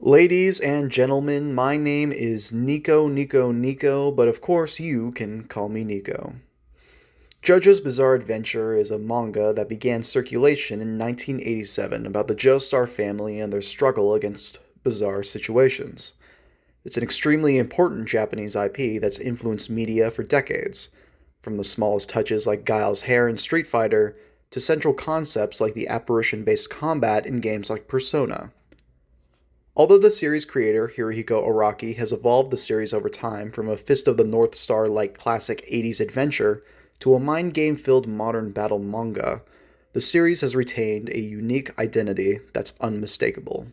Ladies and gentlemen, my name is NicoNicoNico, but of course you can call me Nico. JoJo's Bizarre Adventure is a manga that began circulation in 1987 about the Joestar family and their struggle against bizarre situations. It's an extremely important Japanese IP that's influenced media for decades, from the smallest touches like Guile's hair in Street Fighter to central concepts like the apparition-based combat in games like Persona. Although the series creator, Hirohiko Araki, has evolved the series over time from a Fist of the North Star-like classic 80s adventure to a mind game-filled modern battle manga, the series has retained a unique identity that's unmistakable.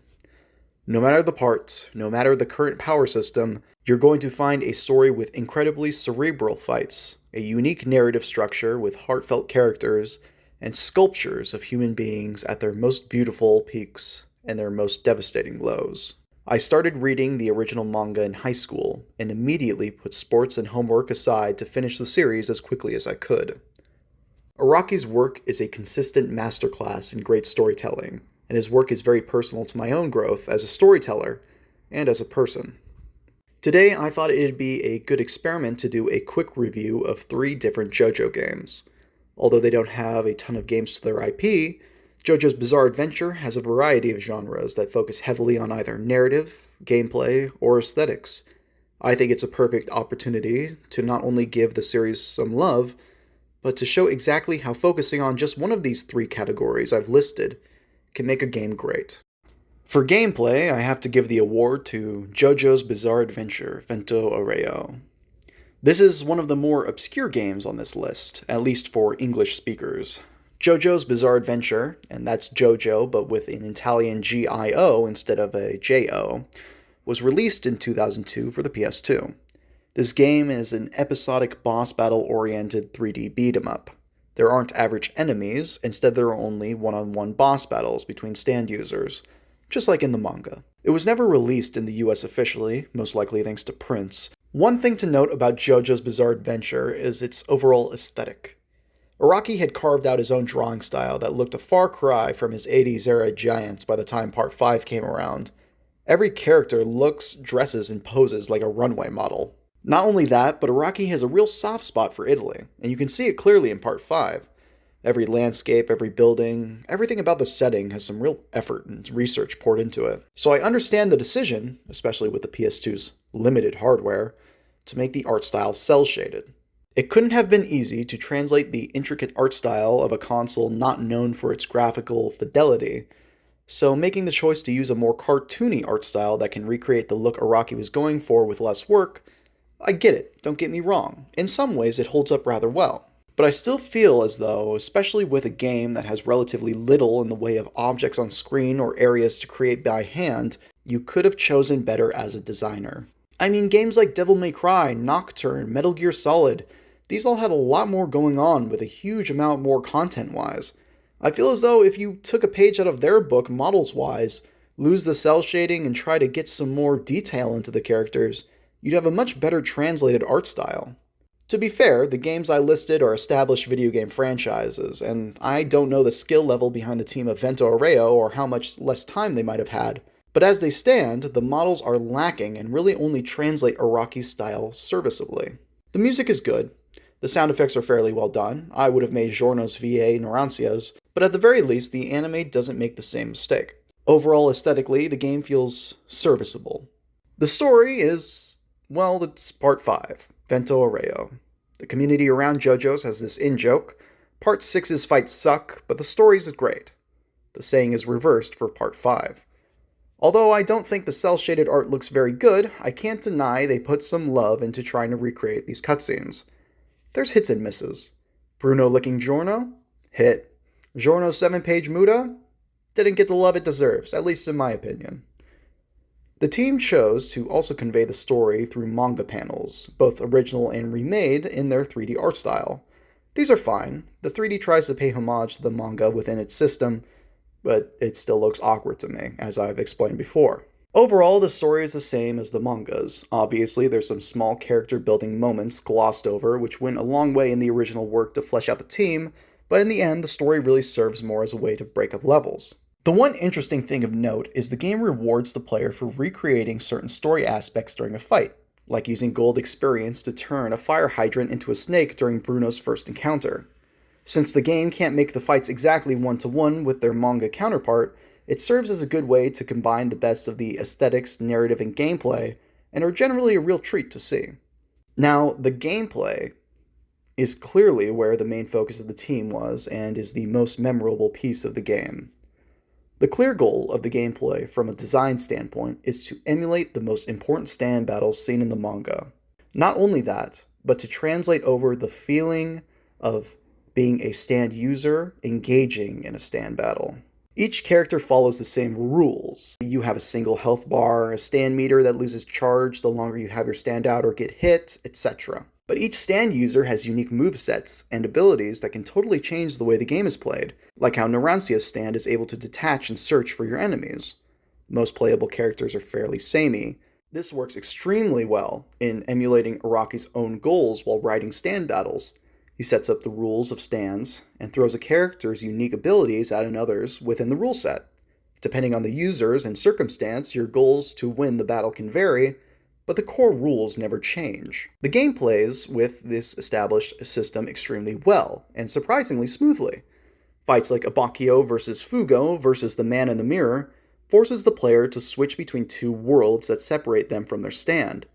No matter the part, no matter the current power system, you're going to find a story with incredibly cerebral fights, a unique narrative structure with heartfelt characters, and sculptures of human beings at their most beautiful peaks and their most devastating lows. I started reading the original manga in high school, and immediately put sports and homework aside to finish the series as quickly as I could. Araki's work is a consistent masterclass in great storytelling, and his work is very personal to my own growth as a storyteller and as a person. Today, I thought it'd be a good experiment to do a quick review of 3 different JoJo games. Although they don't have a ton of games to their IP, JoJo's Bizarre Adventure has a variety of genres that focus heavily on either narrative, gameplay, or aesthetics. I think it's a perfect opportunity to not only give the series some love, but to show exactly how focusing on just one of these 3 categories I've listed can make a game great. For gameplay, I have to give the award to JoJo's Bizarre Adventure Vento Arreo. This is one of the more obscure games on this list, at least for English speakers. JoJo's Bizarre Adventure, and that's JoJo but with an Italian G-I-O instead of a J-O, was released in 2002 for the PS2. This game is an episodic boss battle-oriented 3D beat-em-up. There aren't average enemies, instead there are only one-on-one boss battles between stand users, just like in the manga. It was never released in the US officially, most likely thanks to Prince. One thing to note about JoJo's Bizarre Adventure is its overall aesthetic. Araki had carved out his own drawing style that looked a far cry from his 80s era giants by the time Part 5 came around. Every character looks, dresses, and poses like a runway model. Not only that, but Araki has a real soft spot for Italy, and you can see it clearly in Part 5. Every landscape, every building, everything about the setting has some real effort and research poured into it. So I understand the decision, especially with the PS2's limited hardware, to make the art style cel-shaded. It couldn't have been easy to translate the intricate art style of a console not known for its graphical fidelity, so making the choice to use a more cartoony art style that can recreate the look Araki was going for with less work, I get it, don't get me wrong. In some ways it holds up rather well. But I still feel as though, especially with a game that has relatively little in the way of objects on screen or areas to create by hand, you could have chosen better as a designer. I mean, games like Devil May Cry, Nocturne, Metal Gear Solid, these all had a lot more going on with a huge amount more content-wise. I feel as though if you took a page out of their book models-wise, lose the cel shading and try to get some more detail into the characters, you'd have a much better translated art style. To be fair, the games I listed are established video game franchises, and I don't know the skill level behind the team of Vento Arreo or how much less time they might have had, but as they stand, the models are lacking and really only translate Araki's style serviceably. The music is good. The sound effects are fairly well done. I would have made Giorno's VA Narantia's, but at the very least, the anime doesn't make the same mistake. Overall, aesthetically, the game feels serviceable. The story is, well, it's Part 5, Vento Arreo. The community around JoJo's has this in-joke. Part 6's fights suck, but the story's great. The saying is reversed for Part 5. Although I don't think the cel-shaded art looks very good, I can't deny they put some love into trying to recreate these cutscenes. There's hits and misses. Bruno licking Giorno? Hit. Giorno's 7-page Muda? Didn't get the love it deserves, at least in my opinion. The team chose to also convey the story through manga panels, both original and remade in their 3D art style. These are fine. The 3D tries to pay homage to the manga within its system, but it still looks awkward to me, as I've explained before. Overall, the story is the same as the mangas. Obviously, there's some small character-building moments glossed over, which went a long way in the original work to flesh out the team, but in the end, the story really serves more as a way to break up levels. The one interesting thing of note is the game rewards the player for recreating certain story aspects during a fight, like using gold experience to turn a fire hydrant into a snake during Bruno's first encounter. Since the game can't make the fights exactly one-to-one with their manga counterpart, it serves as a good way to combine the best of the aesthetics, narrative, and gameplay, and are generally a real treat to see. Now, the gameplay is clearly where the main focus of the team was and is the most memorable piece of the game. The clear goal of the gameplay from a design standpoint is to emulate the most important stand battles seen in the manga. Not only that, but to translate over the feeling of being a stand user engaging in a stand battle. Each character follows the same rules. You have a single health bar, a stand meter that loses charge the longer you have your stand out or get hit, etc. But each stand user has unique movesets and abilities that can totally change the way the game is played, like how Naransia's stand is able to detach and search for your enemies. Most playable characters are fairly samey. This works extremely well in emulating Araki's own goals while writing stand battles. He sets up the rules of stands and throws a character's unique abilities at another's within the rule set. Depending on the users and circumstance, your goals to win the battle can vary, but the core rules never change. The game plays with this established system extremely well, and surprisingly smoothly. Fights like Abakio versus Fugo versus the Man in the Mirror forces the player to switch between two worlds that separate them from their stand.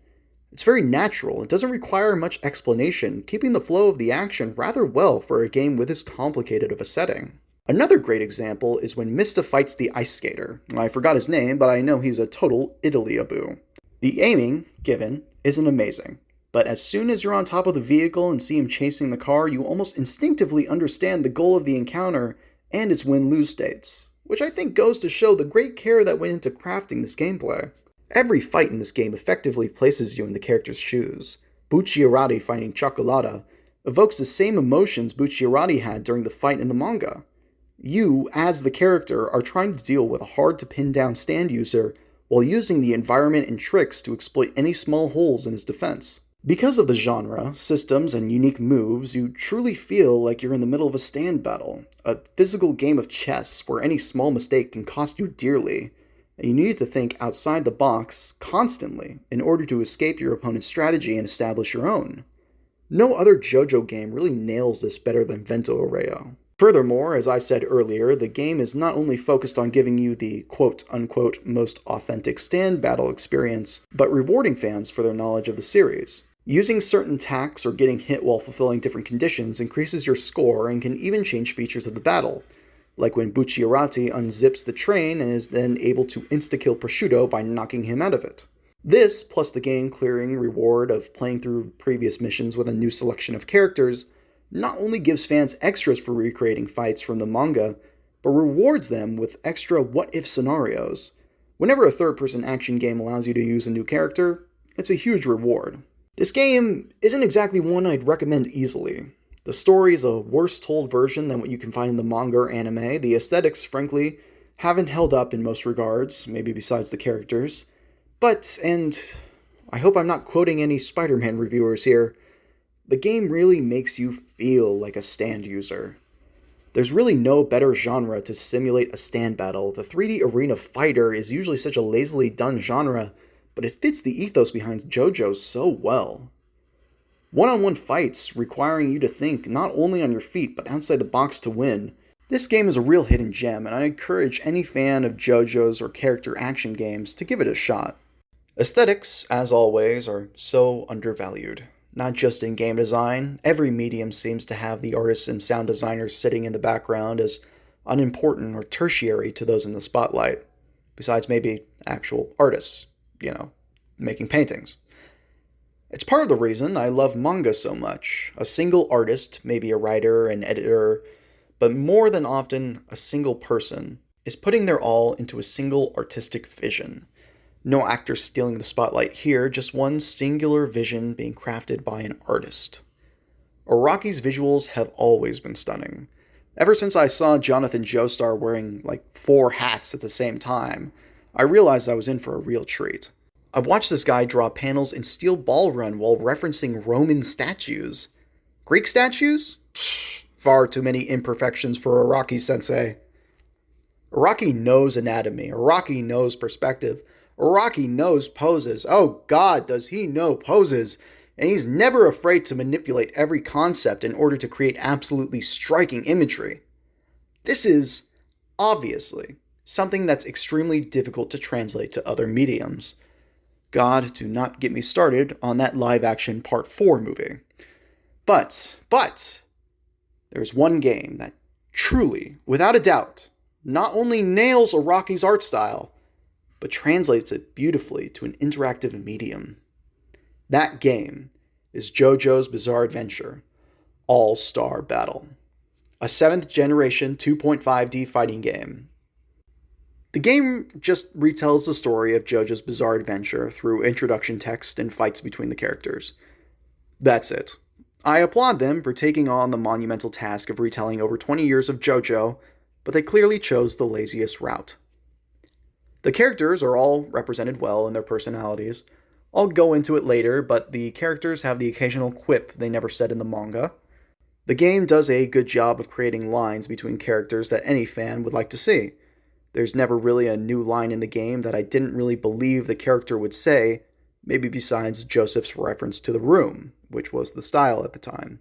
It's very natural and doesn't require much explanation, keeping the flow of the action rather well for a game with this complicated of a setting. Another great example is when Mista fights the ice skater. I forgot his name, but I know he's a total Italy-aboo. The aiming given isn't amazing, but as soon as you're on top of the vehicle and see him chasing the car, you almost instinctively understand the goal of the encounter and its win-lose states, which I think goes to show the great care that went into crafting this gameplay. Every fight in this game effectively places you in the character's shoes. Bucciarati fighting Cioccolata evokes the same emotions Bucciarati had during the fight in the manga. You, as the character, are trying to deal with a hard-to-pin-down stand user while using the environment and tricks to exploit any small holes in his defense. Because of the genre, systems, and unique moves, you truly feel like you're in the middle of a stand battle, a physical game of chess where any small mistake can cost you dearly, and you need to think outside the box constantly in order to escape your opponent's strategy and establish your own. No other JoJo game really nails this better than Vento Arreo. Furthermore, as I said earlier, the game is not only focused on giving you the quote-unquote most authentic stand battle experience, but rewarding fans for their knowledge of the series. Using certain attacks or getting hit while fulfilling different conditions increases your score and can even change features of the battle, like when Bucciarati unzips the train and is then able to insta-kill Prosciutto by knocking him out of it. This, plus the game-clearing reward of playing through previous missions with a new selection of characters, not only gives fans extras for recreating fights from the manga, but rewards them with extra what-if scenarios. Whenever a third-person action game allows you to use a new character, it's a huge reward. This game isn't exactly one I'd recommend easily. The story is a worse-told version than what you can find in the manga or anime. The aesthetics, frankly, haven't held up in most regards, maybe besides the characters. But, and I hope I'm not quoting any Spider-Man reviewers here, the game really makes you feel like a stand user. There's really no better genre to simulate a stand battle. The 3D arena fighter is usually such a lazily done genre, but it fits the ethos behind JoJo's so well. One-on-one fights requiring you to think not only on your feet but outside the box to win. This game is a real hidden gem, and I encourage any fan of JoJo's or character action games to give it a shot. Aesthetics, as always, are so undervalued. Not just in game design, every medium seems to have the artists and sound designers sitting in the background as unimportant or tertiary to those in the spotlight, besides maybe actual artists, making paintings. It's part of the reason I love manga so much. A single artist, maybe a writer, an editor, but more than often a single person, is putting their all into a single artistic vision. No actor stealing the spotlight here, just one singular vision being crafted by an artist. Araki's visuals have always been stunning. Ever since I saw Jonathan Joestar wearing 4 hats at the same time, I realized I was in for a real treat. I watched this guy draw panels in steel ball run while referencing Roman statues. Greek statues? Far too many imperfections for Araki-sensei. Araki knows anatomy. Araki knows perspective. Araki knows poses. Oh God, does he know poses? And he's never afraid to manipulate every concept in order to create absolutely striking imagery. This is, obviously, something that's extremely difficult to translate to other mediums. God, do not get me started on that live-action Part 4 movie. But, there's one game that truly, without a doubt, not only nails Araki's art style, but translates it beautifully to an interactive medium. That game is JoJo's Bizarre Adventure All-Star Battle, a 7th generation 2.5D fighting game. The game just retells the story of JoJo's Bizarre Adventure through introduction text and fights between the characters. That's it. I applaud them for taking on the monumental task of retelling over 20 years of JoJo, but they clearly chose the laziest route. The characters are all represented well in their personalities. I'll go into it later, but the characters have the occasional quip they never said in the manga. The game does a good job of creating lines between characters that any fan would like to see. There's never really a new line in the game that I didn't really believe the character would say, maybe besides Joseph's reference to the room, which was the style at the time.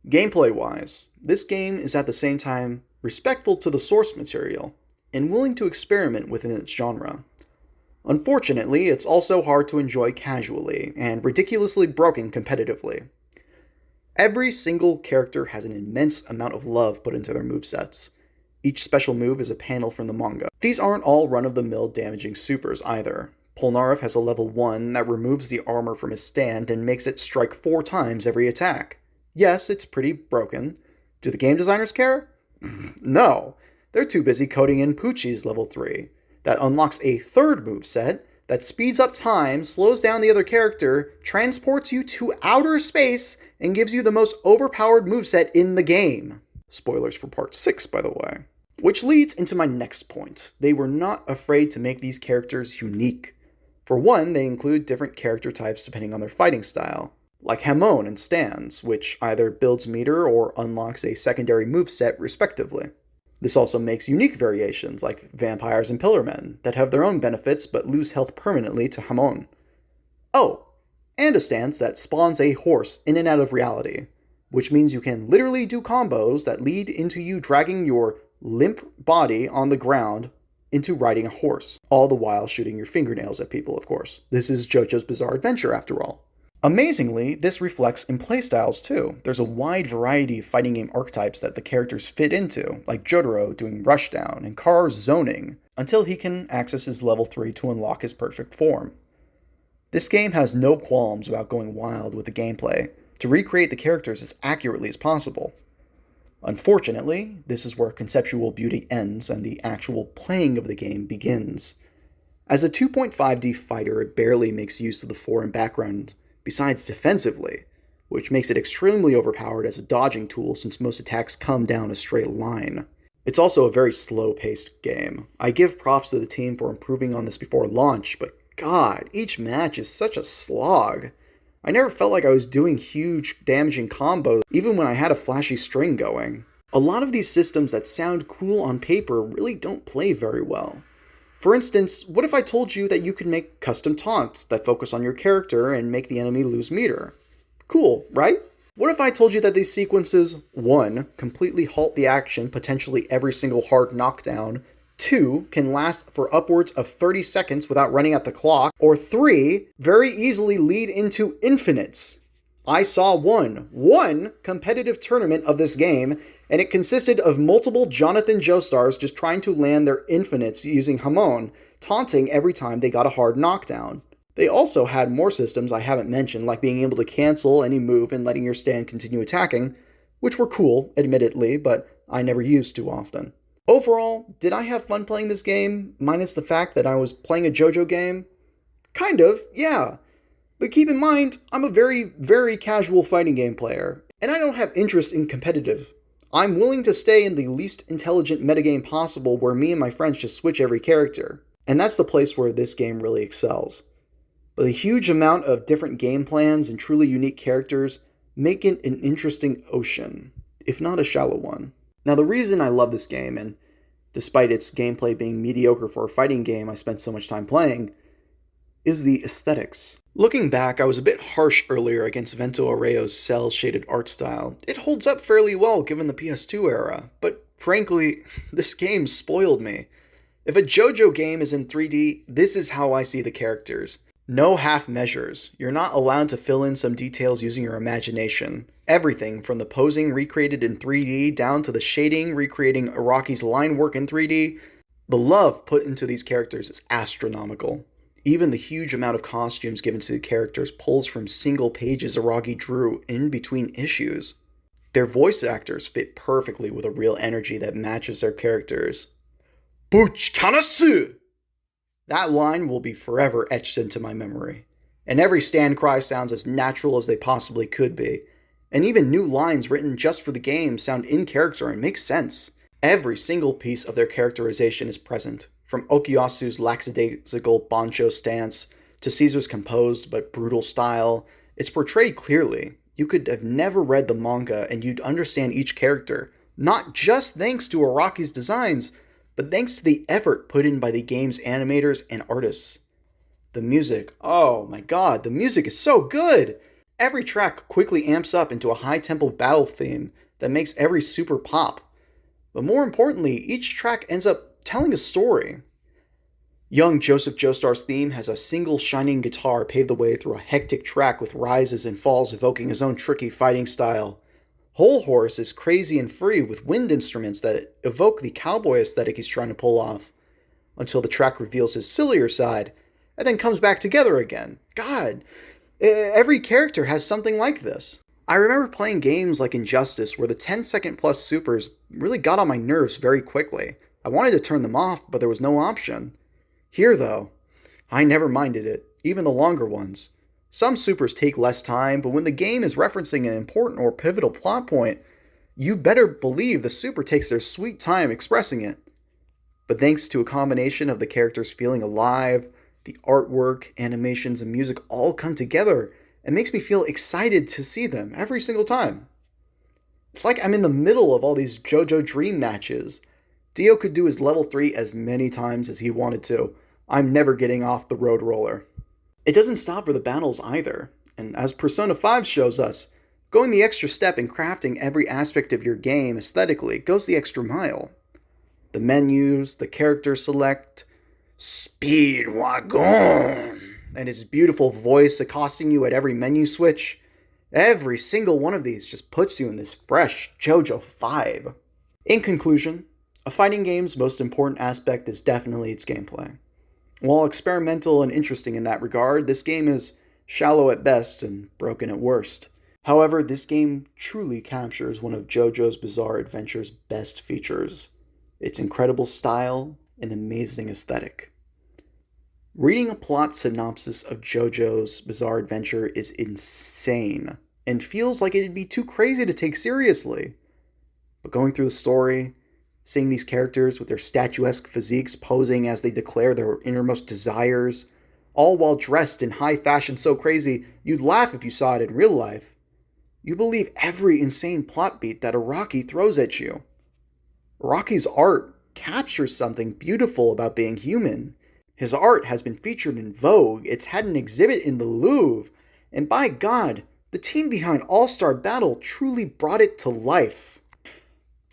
Gameplay-wise, this game is at the same time respectful to the source material and willing to experiment within its genre. Unfortunately, it's also hard to enjoy casually and ridiculously broken competitively. Every single character has an immense amount of love put into their movesets. Each special move is a panel from the manga. These aren't all run-of-the-mill damaging supers either. Polnareff has a level 1 that removes the armor from his stand and makes it strike 4 times every attack. Yes, it's pretty broken. Do the game designers care? No. They're too busy coding in Pucci's level 3. That unlocks a third moveset that speeds up time, slows down the other character, transports you to outer space, and gives you the most overpowered moveset in the game. Spoilers for Part 6, by the way. Which leads into my next point. They were not afraid to make these characters unique. For one, they include different character types depending on their fighting style, like Hamon and Stans, which either builds meter or unlocks a secondary moveset respectively. This also makes unique variations, like vampires and pillarmen, that have their own benefits but lose health permanently to Hamon. Oh, and a stance that spawns a horse in and out of reality, which means you can literally do combos that lead into you dragging your limp body on the ground into riding a horse, all the while shooting your fingernails at people, of course. This is JoJo's Bizarre Adventure, after all. Amazingly, this reflects in playstyles too. There's a wide variety of fighting game archetypes that the characters fit into, like Jotaro doing rushdown and Kar zoning, until he can access his level 3 to unlock his perfect form. This game has no qualms about going wild with the gameplay, to recreate the characters as accurately as possible. Unfortunately, this is where conceptual beauty ends and the actual playing of the game begins. As a 2.5D fighter, it barely makes use of the fore and background, besides defensively, which makes it extremely overpowered as a dodging tool since most attacks come down a straight line. It's also a very slow-paced game. I give props to the team for improving on this before launch, but God, each match is such a slog. I never felt like I was doing huge, damaging combos, even when I had a flashy string going. A lot of these systems that sound cool on paper really don't play very well. For instance, what if I told you that you could make custom taunts that focus on your character and make the enemy lose meter? Cool, right? What if I told you that these sequences, 1, completely halt the action potentially every single hard knockdown, 2, can last for upwards of 30 seconds without running out the clock, or 3, very easily lead into infinites? I saw one competitive tournament of this game, and it consisted of multiple Jonathan Joestars just trying to land their infinites using Hamon, taunting every time they got a hard knockdown. They also had more systems I haven't mentioned, like being able to cancel any move and letting your stand continue attacking, which were cool, admittedly, but I never used too often. Overall, did I have fun playing this game, minus the fact that I was playing a JoJo game? Kind of, yeah. But keep in mind, I'm a very, very casual fighting game player, and I don't have interest in competitive. I'm willing to stay in the least intelligent metagame possible where me and my friends just switch every character. And that's the place where this game really excels. But the huge amount of different game plans and truly unique characters make it an interesting ocean, if not a shallow one. Now the reason I love this game, and despite its gameplay being mediocre for a fighting game I spent so much time playing, is the aesthetics. Looking back, I was a bit harsh earlier against Vento Arreo's cel-shaded art style. It holds up fairly well given the PS2 era, but frankly, this game spoiled me. If a JoJo game is in 3D, this is how I see the characters. No half measures. You're not allowed to fill in some details using your imagination. Everything from the posing recreated in 3D down to the shading recreating Araki's line work in 3D, the love put into these characters is astronomical. Even the huge amount of costumes given to the characters pulls from single pages Araki drew in between issues. Their voice actors fit perfectly with a real energy that matches their characters. Butch Kanasu! That line will be forever etched into my memory. And every stand cry sounds as natural as they possibly could be. And even new lines written just for the game sound in character and make sense. Every single piece of their characterization is present. From Okuyasu's lackadaisical bancho stance to Caesar's composed but brutal style, it's portrayed clearly. You could have never read the manga and you'd understand each character, not just thanks to Araki's designs, but thanks to the effort put in by the game's animators and artists. The music, oh my god, the music is so good! Every track quickly amps up into a high-tempo battle theme that makes every super pop. But more importantly, each track ends up telling a story. Young Joseph Joestar's theme has a single shining guitar pave the way through a hectic track with rises and falls evoking his own tricky fighting style. Whole Horse is crazy and free with wind instruments that evoke the cowboy aesthetic he's trying to pull off, until the track reveals his sillier side, and then comes back together again. God, every character has something like this. I remember playing games like Injustice where the 10-second plus supers really got on my nerves very quickly. I wanted to turn them off, but there was no option. Here, though, I never minded it, even the longer ones. Some supers take less time, but when the game is referencing an important or pivotal plot point, you better believe the super takes their sweet time expressing it. But thanks to a combination of the characters feeling alive, the artwork, animations, and music all come together, it makes me feel excited to see them every single time. It's like I'm in the middle of all these JoJo Dream matches. Dio could do his level 3 as many times as he wanted to. I'm never getting off the road roller. It doesn't stop for the battles either, and as Persona 5 shows us, going the extra step in crafting every aspect of your game aesthetically goes the extra mile. The menus, the character select, Speedwagon, and his beautiful voice accosting you at every menu switch, every single one of these just puts you in this fresh JoJo vibe. In conclusion, a fighting game's most important aspect is definitely its gameplay. While experimental and interesting in that regard, this game is shallow at best and broken at worst. However, this game truly captures one of JoJo's Bizarre Adventure's best features, its incredible style and amazing aesthetic. Reading a plot synopsis of JoJo's Bizarre Adventure is insane, and feels like it'd be too crazy to take seriously. But going through the story, seeing these characters with their statuesque physiques posing as they declare their innermost desires, all while dressed in high fashion so crazy you'd laugh if you saw it in real life. You believe every insane plot beat that Araki throws at you. Araki's art captures something beautiful about being human. His art has been featured in Vogue, it's had an exhibit in the Louvre, and by God, the team behind All-Star Battle truly brought it to life.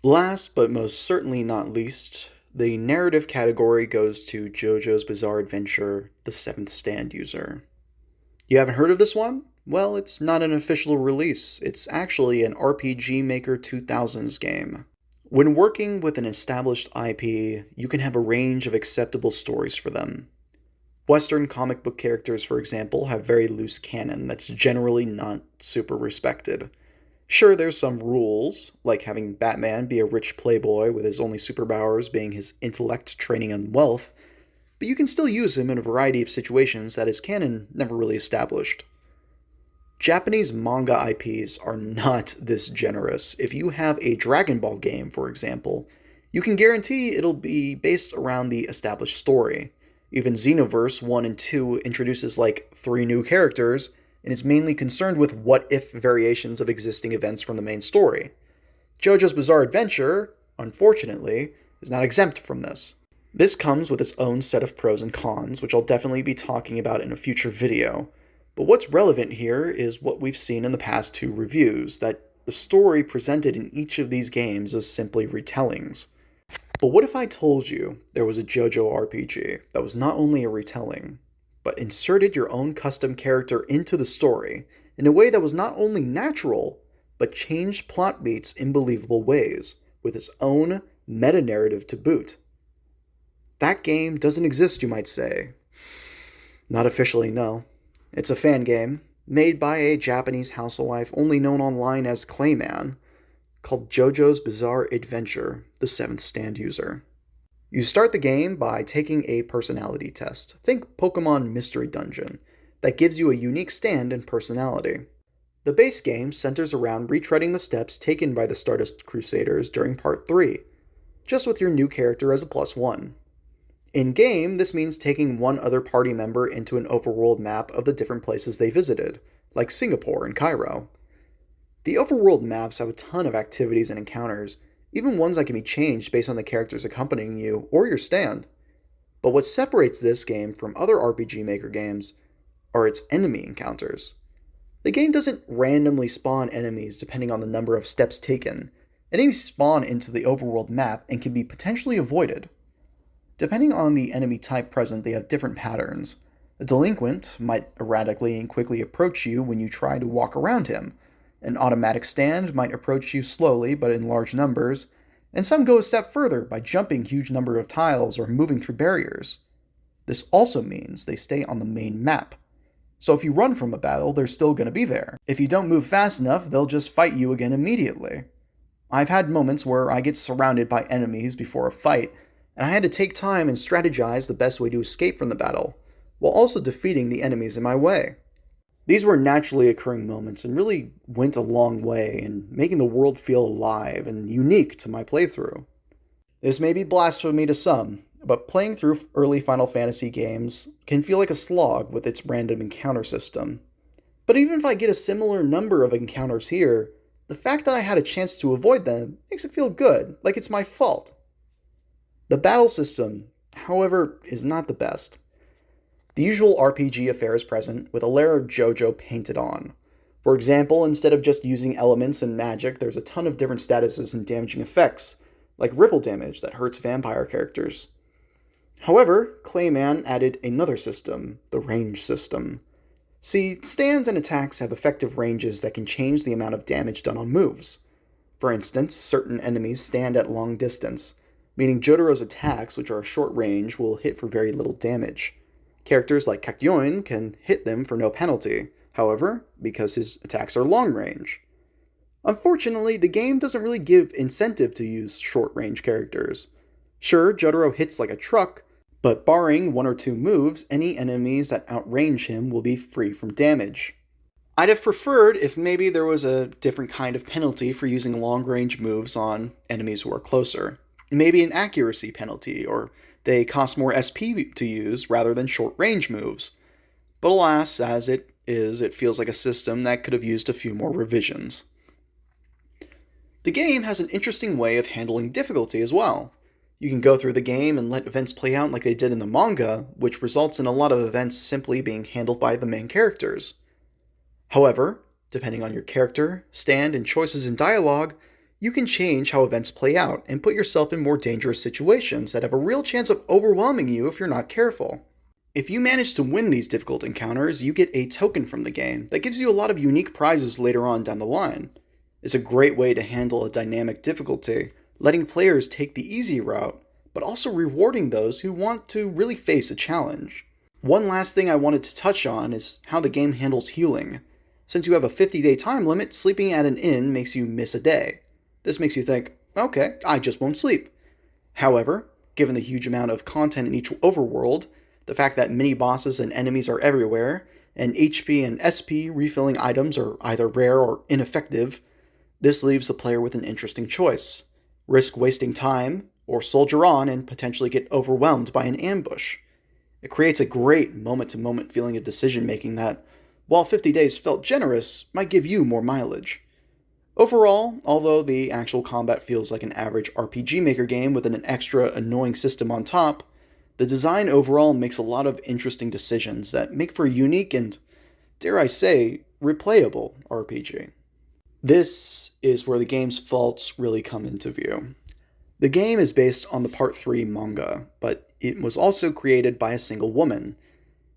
Last, but most certainly not least, the narrative category goes to JoJo's Bizarre Adventure, The Seventh Stand User. You haven't heard of this one? Well, it's not an official release. It's actually an RPG Maker 2000s game. When working with an established IP, you can have a range of acceptable stories for them. Western comic book characters, for example, have very loose canon that's generally not super respected. Sure, there's some rules, like having Batman be a rich playboy with his only superpowers being his intellect, training, and wealth, but you can still use him in a variety of situations that his canon never really established. Japanese manga IPs are not this generous. If you have a Dragon Ball game, for example, you can guarantee it'll be based around the established story. Even Xenoverse 1 and 2 introduces like 3 new characters, and is mainly concerned with what-if variations of existing events from the main story. JoJo's Bizarre Adventure, unfortunately, is not exempt from this. This comes with its own set of pros and cons, which I'll definitely be talking about in a future video. But what's relevant here is what we've seen in the past 2 reviews, that the story presented in each of these games is simply retellings. But what if I told you there was a JoJo RPG that was not only a retelling, but inserted your own custom character into the story in a way that was not only natural, but changed plot beats in believable ways, with its own meta-narrative to boot? That game doesn't exist, you might say. Not officially, no. It's a fan game, made by a Japanese housewife only known online as Clayman, called JoJo's Bizarre Adventure, the 7th Stand User. You start the game by taking a personality test. Think Pokemon Mystery Dungeon, that gives you a unique stand and personality. The base game centers around retreading the steps taken by the Stardust Crusaders during Part 3, just with your new character as a +1. In-game, this means taking one other party member into an overworld map of the different places they visited, like Singapore and Cairo. The overworld maps have a ton of activities and encounters, even ones that can be changed based on the characters accompanying you or your stand. But what separates this game from other RPG Maker games are its enemy encounters. The game doesn't randomly spawn enemies depending on the number of steps taken. Enemies spawn into the overworld map and can be potentially avoided. Depending on the enemy type present, they have different patterns. A delinquent might erratically and quickly approach you when you try to walk around him. An automatic stand might approach you slowly but in large numbers, and some go a step further by jumping huge number of tiles or moving through barriers. This also means they stay on the main map. So if you run from a battle, they're still going to be there. If you don't move fast enough, they'll just fight you again immediately. I've had moments where I get surrounded by enemies before a fight, and I had to take time and strategize the best way to escape from the battle, while also defeating the enemies in my way. These were naturally occurring moments and really went a long way in making the world feel alive and unique to my playthrough. This may be blasphemy to some, but playing through early Final Fantasy games can feel like a slog with its random encounter system. But even if I get a similar number of encounters here, the fact that I had a chance to avoid them makes it feel good, like it's my fault. The battle system, however, is not the best. The usual RPG affair is present, with a layer of JoJo painted on. For example, instead of just using elements and magic, there's a ton of different statuses and damaging effects, like ripple damage that hurts vampire characters. However, Clayman added another system, the range system. See, stands and attacks have effective ranges that can change the amount of damage done on moves. For instance, certain enemies stand at long distance, meaning Jotaro's attacks, which are short range, will hit for very little damage. Characters like Kakyoin can hit them for no penalty, however, because his attacks are long range. Unfortunately, the game doesn't really give incentive to use short-range characters. Sure, Jotaro hits like a truck, but barring 1 or 2 moves, any enemies that outrange him will be free from damage. I'd have preferred if maybe there was a different kind of penalty for using long-range moves on enemies who are closer. Maybe an accuracy penalty, or they cost more SP to use rather than short-range moves. But alas, as it is, it feels like a system that could have used a few more revisions. The game has an interesting way of handling difficulty as well. You can go through the game and let events play out like they did in the manga, which results in a lot of events simply being handled by the main characters. However, depending on your character, stand, and choices in dialogue, you can change how events play out and put yourself in more dangerous situations that have a real chance of overwhelming you if you're not careful. If you manage to win these difficult encounters, you get a token from the game that gives you a lot of unique prizes later on down the line. It's a great way to handle a dynamic difficulty, letting players take the easy route, but also rewarding those who want to really face a challenge. One last thing I wanted to touch on is how the game handles healing. Since you have a 50-day time limit, sleeping at an inn makes you miss a day. This makes you think, okay, I just won't sleep. However, given the huge amount of content in each overworld, the fact that mini-bosses and enemies are everywhere, and HP and SP refilling items are either rare or ineffective, this leaves the player with an interesting choice. Risk wasting time, or soldier on and potentially get overwhelmed by an ambush. It creates a great moment-to-moment feeling of decision-making that, while 50 days felt generous, might give you more mileage. Overall, although the actual combat feels like an average RPG Maker game with an extra annoying system on top, the design overall makes a lot of interesting decisions that make for a unique and, dare I say, replayable RPG. This is where the game's faults really come into view. The game is based on the Part 3 manga, but it was also created by a single woman.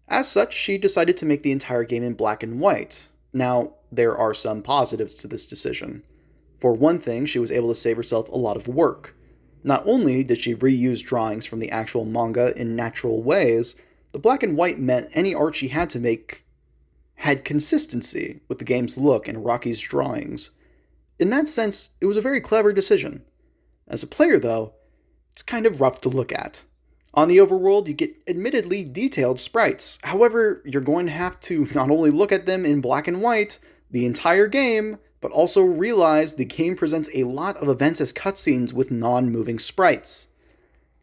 As such, she decided to make the entire game in black and white. Now, there are some positives to this decision. For one thing, she was able to save herself a lot of work. Not only did she reuse drawings from the actual manga in natural ways, the black and white meant any art she had to make had consistency with the game's look and Araki's drawings. In that sense, it was a very clever decision. As a player, though, it's kind of rough to look at. On the overworld, you get admittedly detailed sprites. However, you're going to have to not only look at them in black and white the entire game, but also realize the game presents a lot of events as cutscenes with non-moving sprites.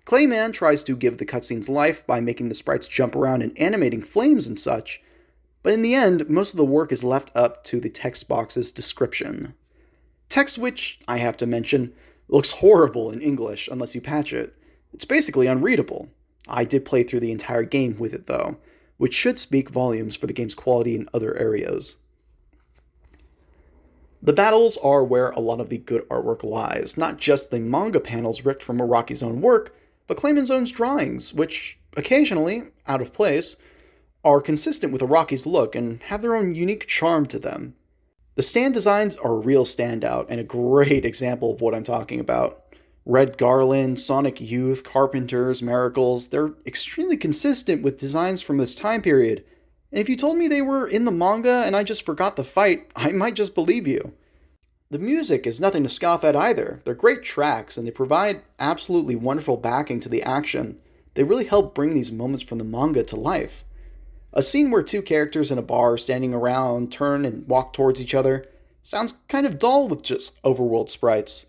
Clayman tries to give the cutscenes life by making the sprites jump around and animating flames and such, but in the end, most of the work is left up to the text box's description. Text which, I have to mention, looks horrible in English unless you patch it. It's basically unreadable. I did play through the entire game with it though, which should speak volumes for the game's quality in other areas. The battles are where a lot of the good artwork lies, not just the manga panels ripped from Araki's own work, but Clayman's own drawings, which, occasionally, out of place, are consistent with Araki's look and have their own unique charm to them. The stand designs are a real standout and a great example of what I'm talking about. Red Garland, Sonic Youth, Carpenters, Miracles, they're extremely consistent with designs from this time period. And if you told me they were in the manga and I just forgot the fight, I might just believe you. The music is nothing to scoff at either. They're great tracks and they provide absolutely wonderful backing to the action. They really help bring these moments from the manga to life. A scene where two characters in a bar standing around turn and walk towards each other sounds kind of dull with just overworld sprites.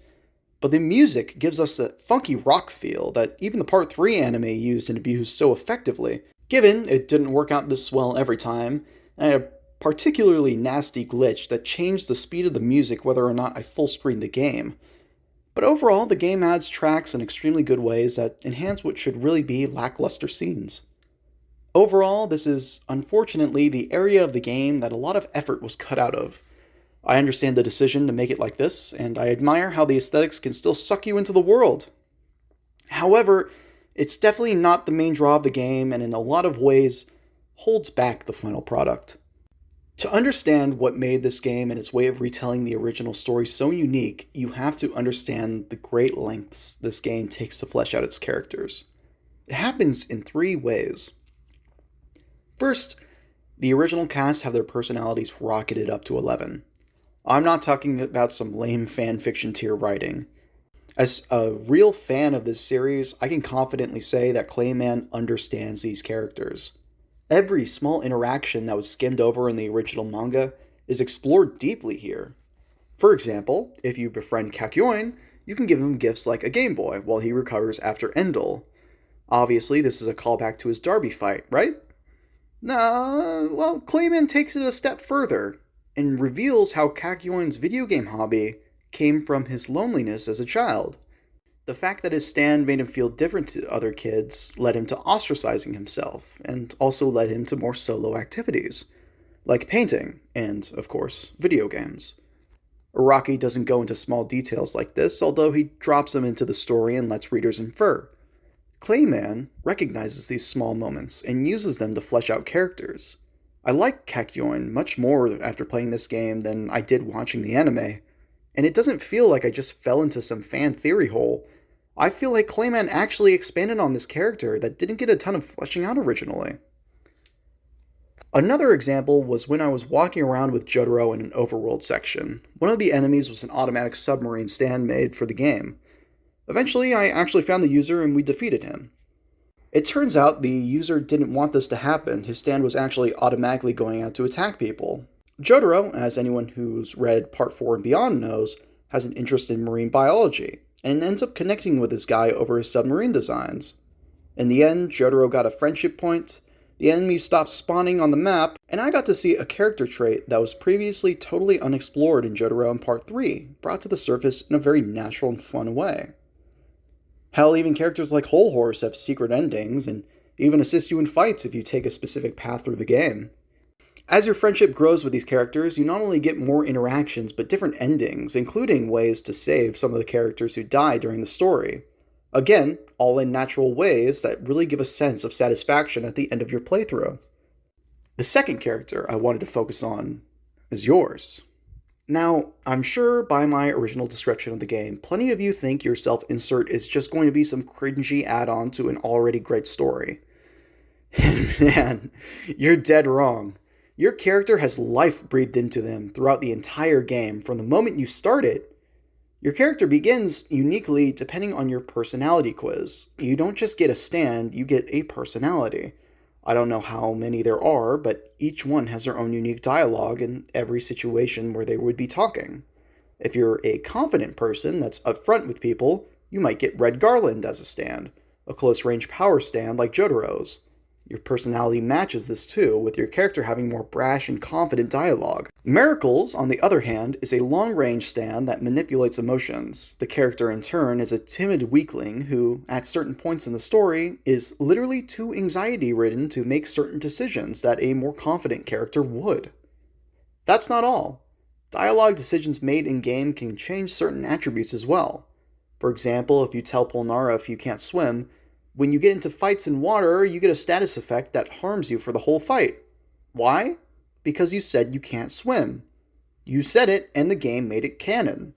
But the music gives us that funky rock feel that even the Part 3 anime used and abused so effectively. Given it didn't work out this well every time, and I had a particularly nasty glitch that changed the speed of the music whether or not I full screened the game. But overall, the game adds tracks in extremely good ways that enhance what should really be lackluster scenes. Overall, this is unfortunately the area of the game that a lot of effort was cut out of. I understand the decision to make it like this, and I admire how the aesthetics can still suck you into the world. However, it's definitely not the main draw of the game, and in a lot of ways, holds back the final product. To understand what made this game and its way of retelling the original story so unique, you have to understand the great lengths this game takes to flesh out its characters. It happens in 3 ways. First, the original cast have their personalities rocketed up to 11. I'm not talking about some lame fanfiction tier writing. As a real fan of this series, I can confidently say that Clayman understands these characters. Every small interaction that was skimmed over in the original manga is explored deeply here. For example, if you befriend Kakyoin, you can give him gifts like a Game Boy while he recovers after Endel. Obviously, this is a callback to his Derby fight, right? Well, Clayman takes it a step further and reveals how Kakyoin's video game hobby came from his loneliness as a child. The fact that his stand made him feel different to other kids led him to ostracizing himself, and also led him to more solo activities, like painting and, of course, video games. Araki doesn't go into small details like this, although he drops them into the story and lets readers infer. Clayman recognizes these small moments and uses them to flesh out characters. I like Kakyoin much more after playing this game than I did watching the anime, and it doesn't feel like I just fell into some fan theory hole. I feel like Clayman actually expanded on this character that didn't get a ton of fleshing out originally. Another example was when I was walking around with Jotaro in an overworld section. One of the enemies was an automatic submarine stand made for the game. Eventually, I actually found the user and we defeated him. It turns out the user didn't want this to happen. His stand was actually automatically going out to attack people. Jotaro, as anyone who's read Part 4 and beyond knows, has an interest in marine biology, and ends up connecting with this guy over his submarine designs. In the end, Jotaro got a friendship point, the enemies stopped spawning on the map, and I got to see a character trait that was previously totally unexplored in Jotaro in Part 3, brought to the surface in a very natural and fun way. Hell, even characters like Whole Horse have secret endings, and even assist you in fights if you take a specific path through the game. As your friendship grows with these characters, you not only get more interactions, but different endings, including ways to save some of the characters who die during the story. Again, all in natural ways that really give a sense of satisfaction at the end of your playthrough. The second character I wanted to focus on is yours. Now, I'm sure by my original description of the game, plenty of you think your self-insert is just going to be some cringy add-on to an already great story. And man, you're dead wrong. Your character has life breathed into them throughout the entire game from the moment you start it. Your character begins uniquely depending on your personality quiz. You don't just get a stand, you get a personality. I don't know how many there are, but each one has their own unique dialogue in every situation where they would be talking. If you're a confident person that's upfront with people, you might get Red Garland as a stand, a close-range power stand like Jotaro's. Your personality matches this too, with your character having more brash and confident dialogue. Miracles, on the other hand, is a long-range stand that manipulates emotions. The character in turn is a timid weakling who, at certain points in the story, is literally too anxiety-ridden to make certain decisions that a more confident character would. That's not all. Dialogue decisions made in-game can change certain attributes as well. For example, if you tell Polnareff you can't swim, when you get into fights in water, you get a status effect that harms you for the whole fight. Why? Because you said you can't swim. You said it, and the game made it canon.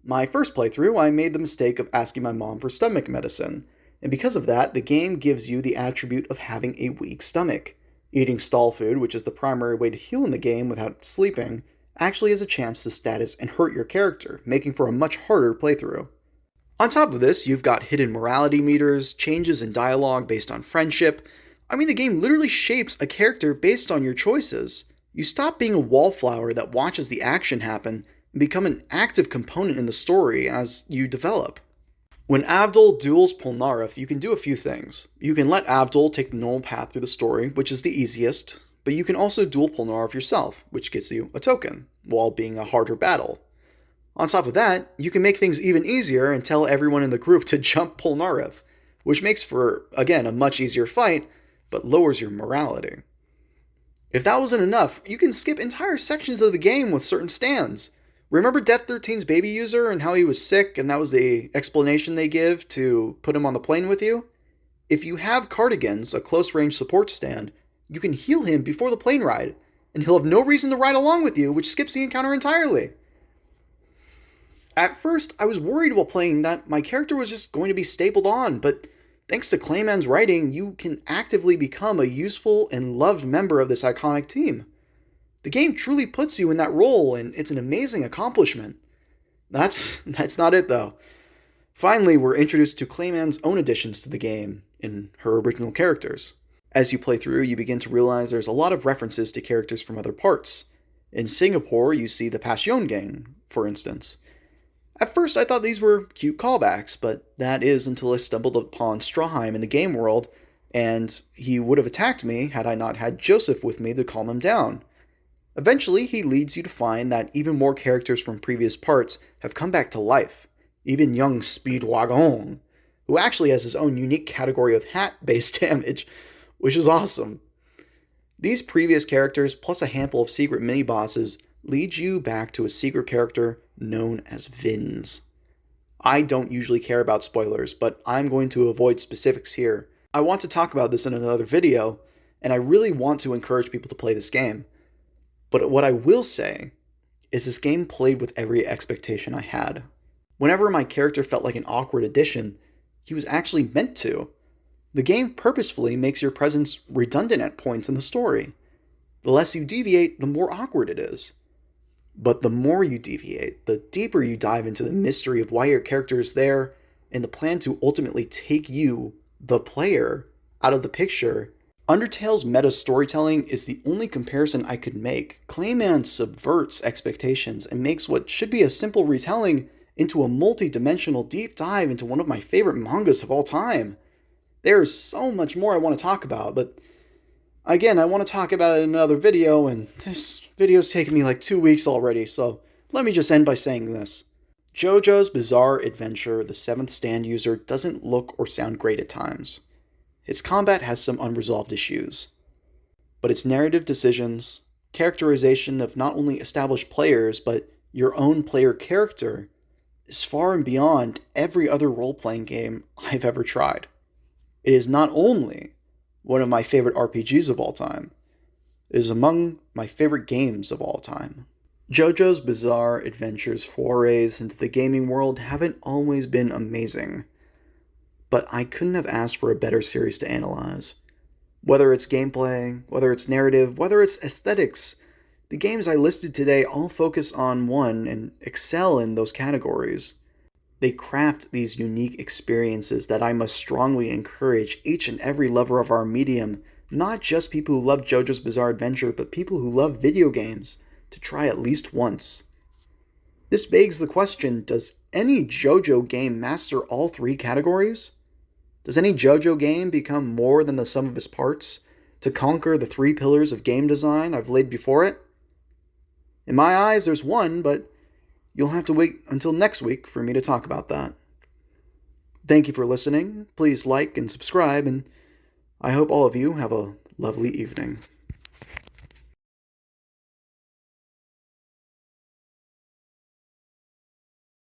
My first playthrough, I made the mistake of asking my mom for stomach medicine, and because of that, the game gives you the attribute of having a weak stomach. Eating stall food, which is the primary way to heal in the game without sleeping, actually has a chance to status and hurt your character, making for a much harder playthrough. On top of this, you've got hidden morality meters, changes in dialogue based on friendship. I mean, the game literally shapes a character based on your choices. You stop being a wallflower that watches the action happen and become an active component in the story as you develop. When Abdul duels Polnareff, you can do a few things. You can let Abdul take the normal path through the story, which is the easiest, but you can also duel Polnareff yourself, which gets you a token, while being a harder battle. On top of that, you can make things even easier and tell everyone in the group to jump Polnareff, which makes for, again, a much easier fight, but lowers your morality. If that wasn't enough, you can skip entire sections of the game with certain stands. Remember Death 13's baby user and how he was sick and that was the explanation they give to put him on the plane with you? If you have Cardigan's, a close-range support stand, you can heal him before the plane ride, and he'll have no reason to ride along with you, which skips the encounter entirely. At first, I was worried while playing that my character was just going to be stapled on, but thanks to Clayman's writing, you can actively become a useful and loved member of this iconic team. The game truly puts you in that role, and it's an amazing accomplishment. That's not it, though. Finally, we're introduced to Clayman's own additions to the game in her original characters. As you play through, you begin to realize there's a lot of references to characters from other parts. In Singapore, you see the Passion Gang, for instance. At first, I thought these were cute callbacks, but that is until I stumbled upon Straheim in the game world, and he would have attacked me had I not had Joseph with me to calm him down. Eventually, he leads you to find that even more characters from previous parts have come back to life. Even young Speedwagon, who actually has his own unique category of hat-based damage, which is awesome. These previous characters, plus a handful of secret mini-bosses, lead you back to a secret character known as Vins. I don't usually care about spoilers, but I'm going to avoid specifics here. I want to talk about this in another video, and I really want to encourage people to play this game. But what I will say is this game played with every expectation I had. Whenever my character felt like an awkward addition, he was actually meant to. The game purposefully makes your presence redundant at points in the story. The less you deviate, the more awkward it is. But the more you deviate, the deeper you dive into the mystery of why your character is there, and the plan to ultimately take you, the player, out of the picture. Undertale's meta storytelling is the only comparison I could make. Clayman subverts expectations and makes what should be a simple retelling into a multi-dimensional deep dive into one of my favorite mangas of all time. There's so much more I want to talk about, but Again, I want to talk about it in another video, and this video's taken me like 2 weeks already, so let me just end by saying this. JoJo's Bizarre Adventure, the 7th Stand user, doesn't look or sound great at times. Its combat has some unresolved issues. But its narrative decisions, characterization of not only established players, but your own player character, is far and beyond every other role-playing game I've ever tried. It is not only one of my favorite RPGs of all time, it is among my favorite games of all time. JoJo's Bizarre Adventure's forays into the gaming world haven't always been amazing, but I couldn't have asked for a better series to analyze. Whether it's gameplay, whether it's narrative, whether it's aesthetics, the games I listed today all focus on one and excel in those categories. They craft these unique experiences that I must strongly encourage each and every lover of our medium, not just people who love JoJo's Bizarre Adventure, but people who love video games, to try at least once. This begs the question, does any JoJo game master all three categories? Does any JoJo game become more than the sum of its parts to conquer the 3 pillars of game design I've laid before it? In my eyes, there's one, but you'll have to wait until next week for me to talk about that. Thank you for listening. Please like and subscribe, and I hope all of you have a lovely evening.